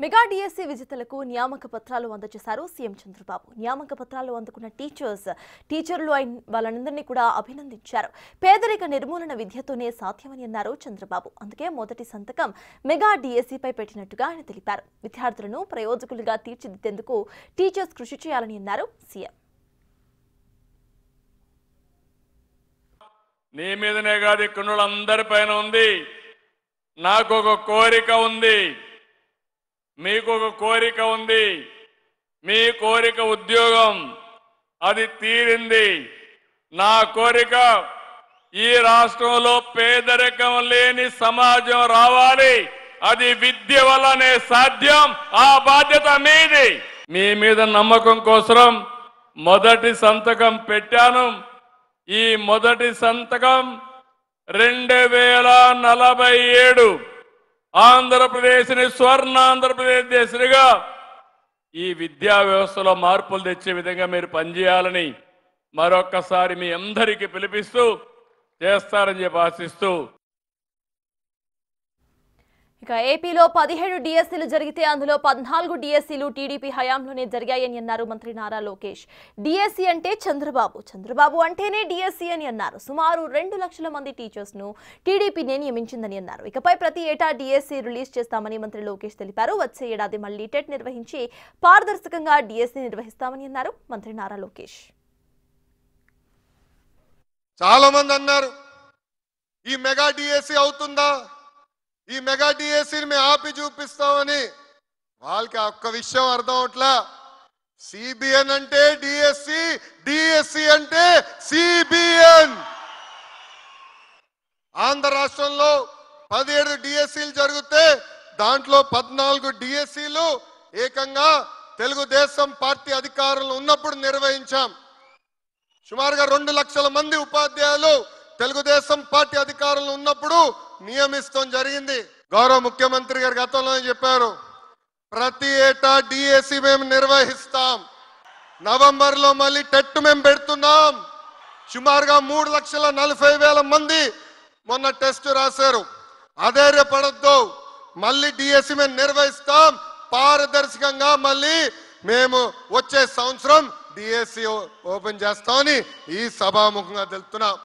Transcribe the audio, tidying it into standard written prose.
Mega DSC విజేతలకు నియామక పత్రాలు అందజేశారు సీఎం చంద్రబాబు. నియామక పత్రాలు అందుకున్న టీచర్లు వాళ్ళందరినీ కూడా అభినందించారు. పేదరిక నిర్మూలన విద్యతోనే సాధ్యమని అన్నారు చంద్రబాబు. అందుకే మొదటి సంతకం మెగా డిఎస్సిపై పెట్టినట్టుగా ఆయన తెలిపారు. విద్యార్థులను ప్రయోజకులుగా తీర్చిదిద్దేందుకు టీచర్స్ కృషి చేయాలని అన్నారు సీఎం. నీ మీదనే కాదు ఇక్కడ అందరిపైన ఉంది. నాకు ఒక కోరిక ఉంది, మీకు ఒక కోరిక ఉంది. మీ కోరిక ఉద్యోగం, అది తీరింది. నా కోరిక ఈ రాష్ట్రంలో పేదరికం లేని సమాజం రావాలి. అది విద్య వల్లనే సాధ్యం. ఆ బాధ్యత మీది. మీ మీద నమ్మకం కోసం మొదటి సంతకం పెట్టాను. ఈ మొదటి సంతకం 2047 ఆంధ్రప్రదేశ్ని స్వర్ణాంధ్రప్రదేశ్ దేశంగా ఈ విద్యా వ్యవస్థలో మార్పులు తెచ్చే విధంగా మీరు పనిచేయాలని మరొక్కసారి మీ అందరికీ పిలిపిస్తూ చేస్తారని చెప్పి ఆశిస్తూ. ఇక ఏపీలో 17 డిఎస్సీలు జరిగితే అందులో 14 డిఎస్సీలు టీడీపీ హయాంలోనే జరిగాయని అన్నారు మంత్రి నారా లోకేష్. డిఎస్సీ అంటే చంద్రబాబు అంటేనే డిఎస్సీ అని అన్నారు. సుమారు 2 లక్షల మంది టీచర్స్ ను టీడీపీనే నియమించిందని అన్నారు. ఇకపై ప్రతి ఏటా డిఎస్సీ రిలీజ్ చేస్తామని మంత్రి లోకేష్ తెలిపారు. వచ్చే ఏడాది మళ్లీ టెట్ నిర్వహించి పారదర్శకంగా డిఎస్సీ నిర్వహిస్తామని అన్నారు మంత్రి నారా లోకేష్. చాలా మంది అన్నారు ఈ మెగా డిఎస్సీ అవుతుందా, ఈ మెగా డిఎస్సీని మేము ఆపి చూపిస్తామని. వాళ్ళకి ఒక్క విషయం అర్థం అవట్లా. సిబిఎన్ అంటే డిఎస్సీ, డిఎస్సీ అంటే సిబిఎన్. ఆంధ్ర రాష్ట్రంలో 17 డిఎస్సీలు జరిగితే దాంట్లో 14 డిఎస్సీలు ఏకంగా తెలుగుదేశం పార్టీ అధికారంలో ఉన్నప్పుడు నిర్వహించాం. సుమారుగా 2 లక్షల మంది ఉపాధ్యాయులు తెలుగుదేశం పార్టీ అధికారంలో ఉన్నప్పుడు నియమిస్తాం జరిగింది. గౌరవ ముఖ్యమంత్రి గారు గతంలో చెప్పారు, ప్రతి ఏటా డిఎస్సి మేము నిర్వహిస్తాం. నవంబర్లో మళ్ళీ టెట్ మేము పెడుతున్నాం. సుమారుగా 3,40,000 మంది మొన్న టెస్ట్ రాశారు. అధైర్యపడద్దు, మళ్ళీ డిఎస్సి మేము నిర్వహిస్తాం. పారదర్శకంగా మళ్ళీ మేము వచ్చే సంవత్సరం డిఎస్సి ఓపెన్ చేస్తామని ఈ సభాముఖంగా తెలుపుతున్నాం.